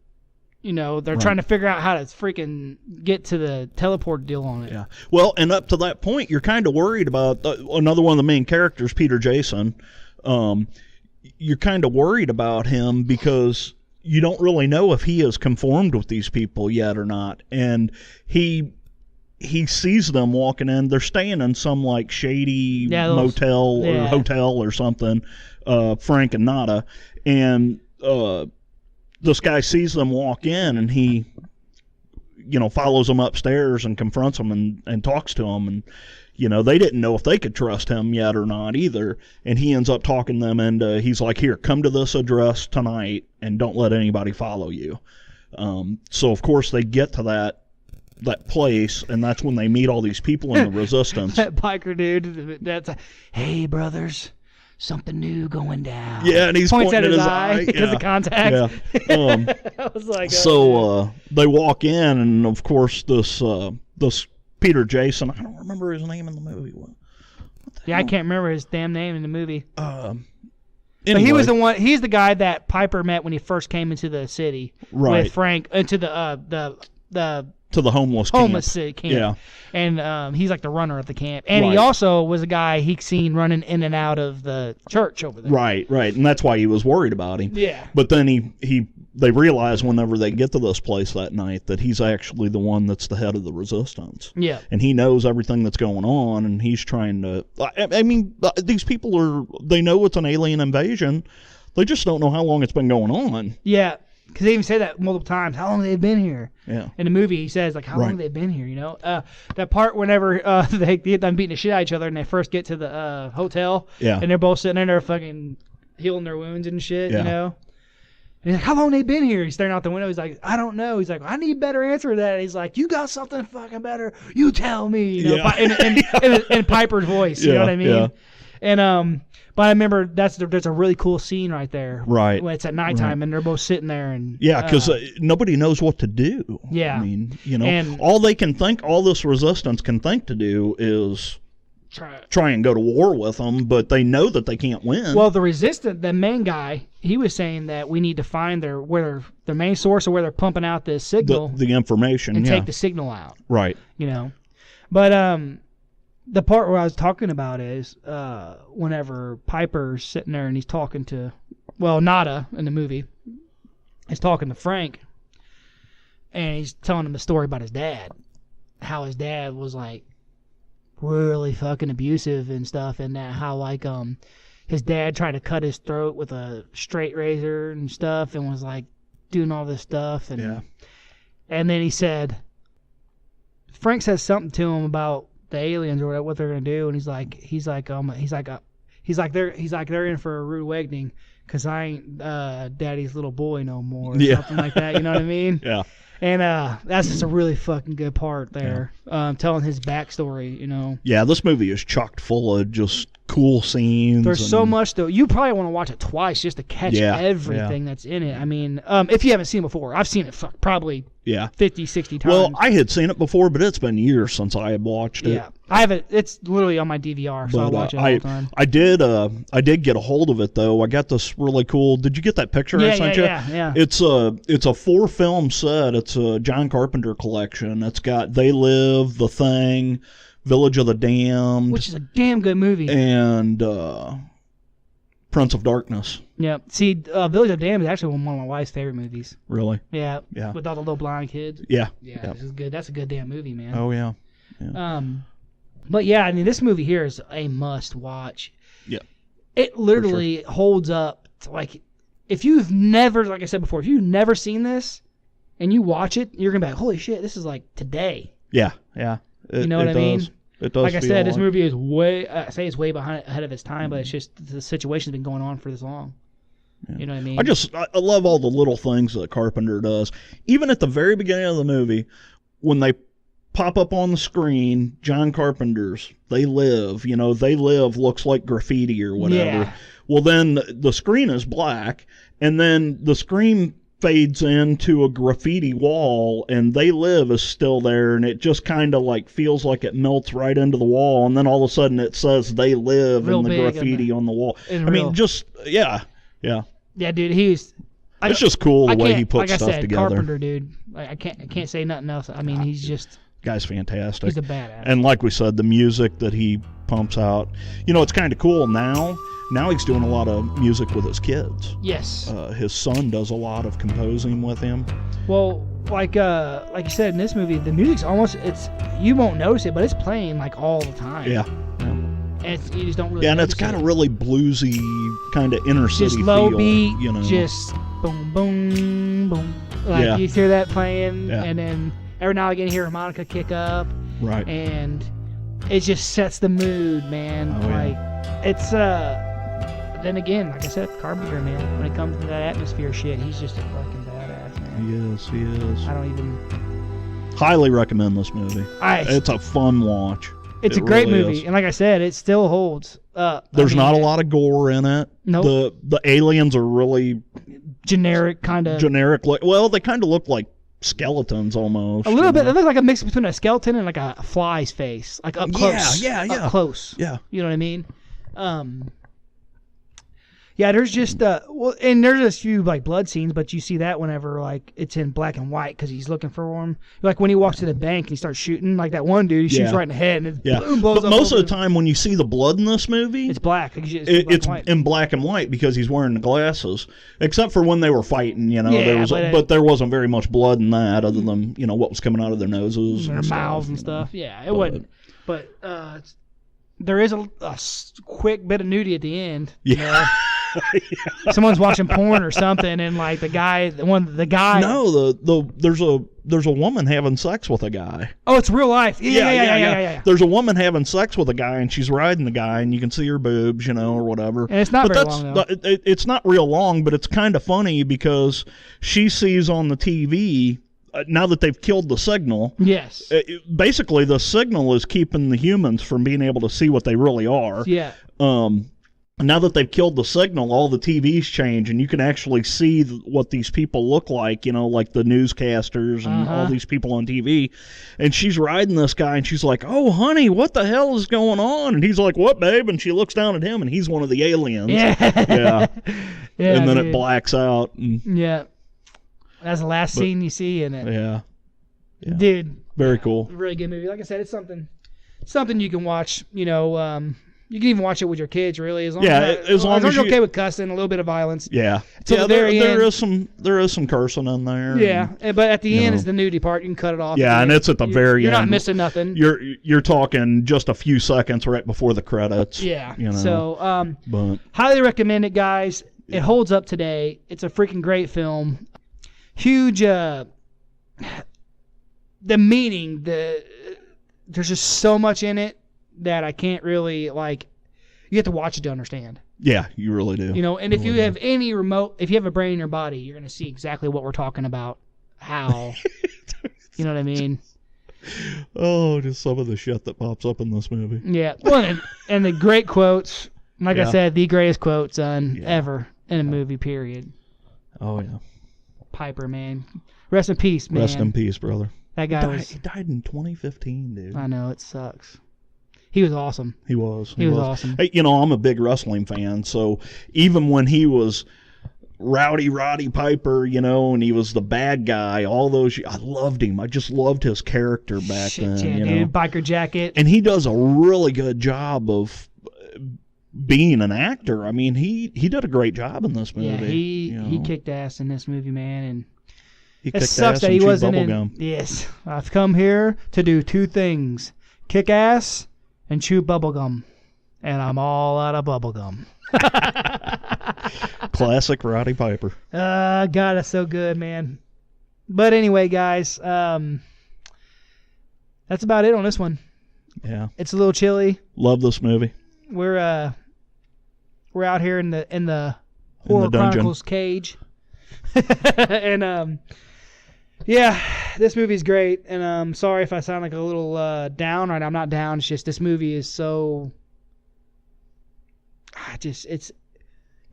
they're trying to figure out how to freaking get to the teleport deal on it. Yeah. Well, and up to that point, you're kind of worried about another one of the main characters, Peter Jason. You're kind of worried about him because you don't really know if he has conformed with these people yet or not. And he sees them walking in. They're staying in some like shady motel or hotel or something, Frank and Nada. And this guy sees them walk in, and he, follows them upstairs and confronts them and talks to them. And, they didn't know if they could trust him yet or not either. And he ends up talking them, and he's like, here, come to this address tonight and don't let anybody follow you. So, of course, they get to that place, and that's when they meet all these people in the resistance. That biker dude, that's hey, brothers. Something new going down. Yeah, and he's points at his eye because of contacts. Yeah. I was like, they walk in, and of course this Peter Jason, I don't remember his name in the movie. I can't remember his damn name in the movie. Anyway. But he was the one. He's the guy that Piper met when he first came into the city with Frank into the to the homeless camp. Yeah. And he's like the runner of the camp. And he also was a guy he seen running in and out of the church over there. Right. And that's why he was worried about him. Yeah. But then they realize whenever they get to this place that night that he's actually the one that's the head of the resistance. Yeah. And he knows everything that's going on, and he's trying to... I mean, these people they know it's an alien invasion. They just don't know how long it's been going on. Yeah. Because they even say that multiple times. How long have they been here? Yeah. In the movie, he says, like, how long have they been here, That part whenever they get done beating the shit out of each other and they first get to the hotel. Yeah. And they're both sitting there fucking healing their wounds and shit, And he's like, how long they been here? He's staring out the window. He's like, I don't know. He's like, I need a better answer to that. He's like, you got something fucking better. You tell me. In Piper's voice. You know what I mean? Yeah. And, but I remember there's a really cool scene right there. Right. When it's at nighttime and they're both sitting there and because nobody knows what to do. Yeah. I mean, and all they can think, all this resistance can think to do is try and go to war with them, but they know that they can't win. Well, the main guy, he was saying that we need to find their main source of where they're pumping out this signal, the information, and take the signal out. Right. But the part where I was talking about is whenever Piper's sitting there and he's talking to, Nada in the movie, he's talking to Frank, and he's telling him the story about his dad, how his dad was like really fucking abusive and stuff, and that how like his dad tried to cut his throat with a straight razor and stuff, and was like doing all this stuff, and then he said, Frank says something to him about the aliens or what they're gonna do, and he's like they're in for a rude awakening because I ain't daddy's little boy no more, or something like that. You know what I mean? Yeah. And that's just a really fucking good part there, telling his backstory. Yeah, this movie is chocked full of just cool scenes. There's so much though. You probably want to watch it twice just to catch everything that's in it. I mean, if you haven't seen it before, I've seen it probably 50, 60 times. Well, I had seen it before, but it's been years since I had watched it. Yeah, I have it. It's literally on my DVR, so I watch it all the time. I did get a hold of it though. I got this really cool. Did you get that picture I sent you? Yeah. It's a 4-film set. It's a John Carpenter collection. It's got They Live, The Thing, Village of the Damned, which is a damn good movie, and Prince of Darkness. Yeah. See, Village of the Damned is actually one of my wife's favorite movies. Really? Yeah. With all the little blind kids. Yeah. Yeah. This is good. That's a good damn movie, man. Oh yeah. But yeah, I mean, this movie here is a must watch. Yeah. It literally holds up. Like, if you've never, like I said before, if you've never seen this and you watch it, you're gonna be like, holy shit, this is like today. Yeah. You know what I mean? It does. Like I said, this movie is it's way ahead of its time, but it's just the situation's been going on for this long. Yeah. You know what I mean? I love all the little things that Carpenter does. Even at the very beginning of the movie, when they pop up on the screen, John Carpenter's They Live, They Live looks like graffiti or whatever. Yeah. Well, then the screen is black, and then the screen fades into a graffiti wall, and They Live is still there, and it just kind of like feels like it melts right into the wall, and then all of a sudden it says They Live Real in the big graffiti on the wall. In I real. mean, just, yeah. Yeah, dude, he's... It's just cool the way he puts like stuff I said, together. Carpenter, dude. Like, I can't say nothing else. I mean, he's just... Guy's fantastic. He's a badass. And like we said, the music that he pumps out, you know, it's kind of cool now. Now he's doing a lot of music with his kids. Yes. His son does a lot of composing with him. Well, like you said in this movie, the music's almost, you won't notice it, but it's playing like all the time. Yeah. And you just don't really. Yeah, and it's got a really bluesy kind of inner city just low feel, beat, you know. just boom, boom, boom. Like you hear that playing, and then every now and again you hear a harmonica kick up. Right. And it just sets the mood, man. It's then again, like I said, Carpenter, man, when it comes to that atmosphere shit, he's just a fucking badass, man. He is. I don't even... Highly recommend this movie. It's a fun watch. It's a great movie, and like I said, it still holds up. There's not a lot of gore in it. Nope. The aliens are really generic, kind of. Generic. Well, they kind of look like skeletons almost. A little bit. They look like a mix between a skeleton and like a fly's face, like up close. Yeah. Up close. Yeah. You know what I mean? Yeah, there's just and there's a few like blood scenes, but you see that whenever like it's in black and white because he's looking for him. Like when he walks to the bank and he starts shooting, like that one dude, he shoots right in the head and it boom, blows but up most of over the time when you see the blood in this movie, it's black. It's in black and white because he's wearing the glasses. Except for when they were fighting, you know, but there wasn't very much blood in that other than what was coming out of their noses, their and mouths and stuff. Yeah, it wasn't. But there is a quick bit of nudity at the end. Yeah. Someone's watching porn or something, and like the guy. No, there's a woman having sex with a guy. Oh, it's real life. Yeah. There's a woman having sex with a guy, and she's riding the guy, and you can see her boobs, or whatever. And it's not very long, though. It's not real long, but it's kind of funny because she sees on the TV. Now that they've killed the signal, yes. Basically, the signal is keeping the humans from being able to see what they really are. Yeah. Now that they've killed the signal, all the TVs change, and you can actually see what these people look like, like the newscasters and all these people on TV. And she's riding this guy, and she's like, "Oh, honey, what the hell is going on?" And he's like, "What, babe?" And she looks down at him, and he's one of the aliens. Yeah. And then it blacks out. Yeah. That's the last scene you see in it. Yeah. Dude. Very cool. Really good movie. Like I said, it's something you can watch, You can even watch it with your kids, really, as long as you're okay with cussing, a little bit of violence. Yeah, there is some cursing in there. Yeah, but at the end is the nudity part. You can cut it off. Yeah, and it's at the very end. You're not missing nothing. You're talking just a few seconds right before the credits. Yeah. So, but highly recommend it, guys. It holds up today. It's a freaking great film. Huge. The meaning. There's just so much in it that I can't really you have to watch it to understand. Yeah, you really do. And if you have if you have a brain in your body, you're going to see exactly what we're talking about. How, you know what I mean? Oh, just some of the shit that pops up in this movie. Yeah. Well, and the great quotes, like I said, the greatest quotes ever in a movie, period. Oh, yeah. Piper, man. Rest in peace, man. Rest in peace, brother. That guy he died in 2015, dude. I know, it sucks. He was awesome. He was. He was awesome. Hey, I'm a big wrestling fan, so even when he was Rowdy Roddy Piper, and he was the bad guy, I loved him. I just loved his character back then. Yeah, dude, biker jacket. And he does a really good job of being an actor. I mean, he did a great job in this movie. Yeah, he kicked ass in this movie, man, and it sucks that he wasn't in. Gum. Yes, I've come here to do two things: kick ass and chew bubblegum. And I'm all out of bubblegum. Classic Roddy Piper. God, that's so good, man. But anyway, guys, that's about it on this one. Yeah. It's a little chilly. Love this movie. We're out here in the Horror Chronicles cage. And yeah, this movie's great, and I'm sorry if I sound like a little down right now. I'm not down. It's just this movie is so.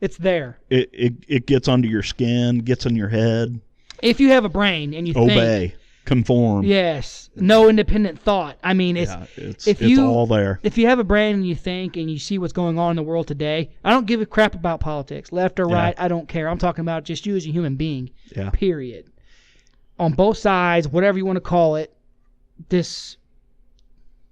It's there. It gets under your skin, gets in your head. If you have a brain and you Obey, conform. Yes, no independent thought. I mean, it's all there. If you have a brain and you think and you see what's going on in the world today, I don't give a crap about politics, left or right. I don't care. I'm talking about just you as a human being. Yeah. Period. On both sides, whatever you want to call it,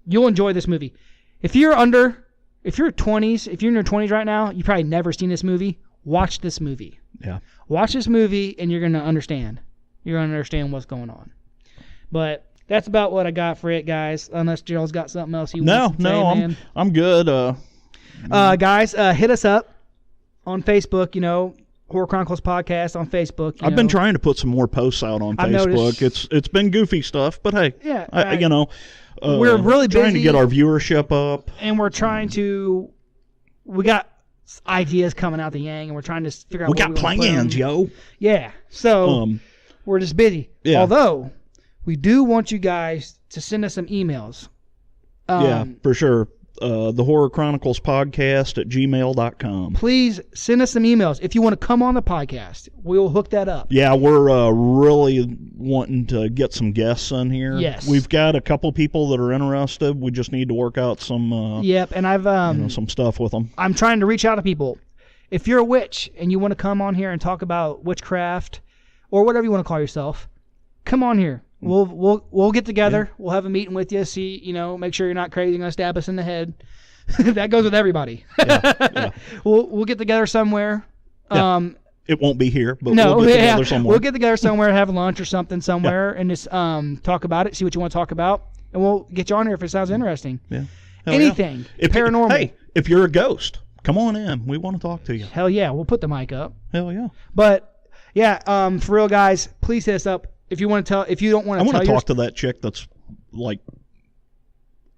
you'll enjoy this movie. If you're 20s, if you're in your 20s right now, you've probably never seen this movie. Watch this movie. Yeah. Watch this movie, and you're gonna understand. You're gonna understand what's going on. But that's about what I got for it, guys. Unless Gerald's got something else you want to say, man. I'm good. Guys, hit us up on Facebook. Horror Chronicles Podcast on Facebook. I've been trying to put some more posts out on Facebook. It's been goofy stuff, but hey, we're really trying busy to get our viewership up, and we're trying to. We got ideas coming out the yang, and we're trying to figure out. We got plans, yo. Yeah, so we're just busy. Yeah. Although we do want you guys to send us some emails. Yeah, for sure. The Horror Chronicles Podcast at gmail.com. Please send us some emails. If you want to come on the podcast, we'll hook that up. Yeah, we're really wanting to get some guests in here. Yes. We've got a couple people that are interested. We just need to work out some yep, and I've some stuff with them. I'm trying to reach out to people. If you're a witch and you want to come on here and talk about witchcraft or whatever you want to call yourself, come on here. We'll get together. Yeah. We'll have a meeting with you. See, make sure you're not crazy. You're gonna stab us in the head. That goes with everybody. Yeah. We'll get together somewhere. Yeah. It won't be here, but we'll get together somewhere. We'll get together somewhere, have lunch or something somewhere, and just talk about it. See what you want to talk about, and we'll get you on here if it sounds interesting. Yeah. Anything paranormal. Hey, if you're a ghost, come on in. We want to talk to you. Hell yeah, we'll put the mic up. Hell yeah. But yeah, for real, guys, please hit us up. If you want to tell, if you don't want to, I want to talk to that chick that's like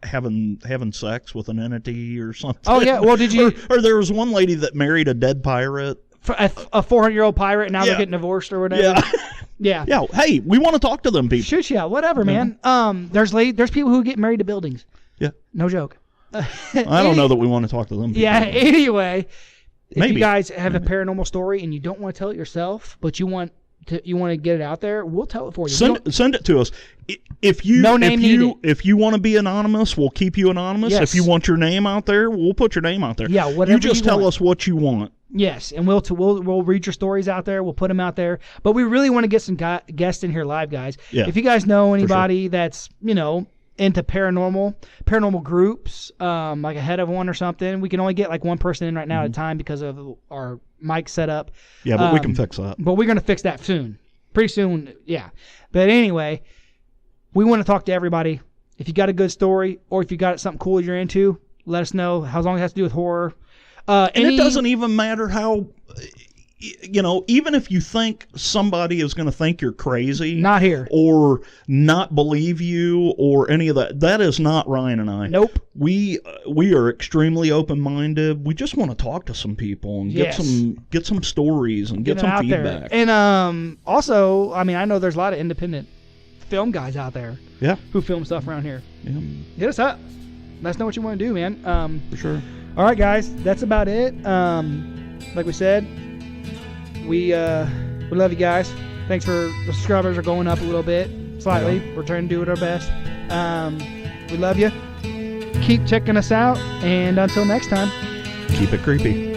having sex with an entity or something. Oh yeah, well did you? Or there was one lady that married a dead pirate, a 400-year-old pirate, and now they're getting divorced or whatever. Yeah. Yeah. Hey, we want to talk to them people. Shoot, yeah, whatever, man. There's people who get married to buildings. Yeah. No joke. I don't know that we want to talk to them people. Yeah. Anyway, if you guys have a Maybe. paranormal story and you don't want to tell it yourself, but you want to get it out there, we'll tell it for you. Send it to us. If you want to be anonymous, we'll keep you anonymous. Yes. If you want your name out there, we'll put your name out there. Yeah, whatever you just you tell want. us what you want. Yes, and we'll read your stories out there. We'll put them out there. But we really want to get some guests in here live, guys. Yeah, if you guys know anybody that's into paranormal groups, like a head of one or something, we can only get like one person in right now at a time because of our mic setup. Yeah, but we can fix that. But we're gonna fix that soon, pretty soon. Yeah. But anyway, we want to talk to everybody. If you got a good story or if you got something cool you're into, let us know. How long it has to do with horror. And it doesn't even matter how, even if you think somebody is going to think you're crazy. Not here. Or not believe you or any of that. That is not Ryan and I. Nope. We are extremely open-minded. We just want to talk to some people and get some stories and get some feedback. There. And also, I mean, I know there's a lot of independent film guys out there. Yeah. Who film stuff around here. Yeah. Hit us up. Let us know what you want to do, man. For sure. All right, guys, that's about it. Like we said, we love you guys. Thanks for the subscribers are going up a little bit, slightly. Yeah. We're trying to do it our best. We love you. Keep checking us out, and until next time, keep it creepy.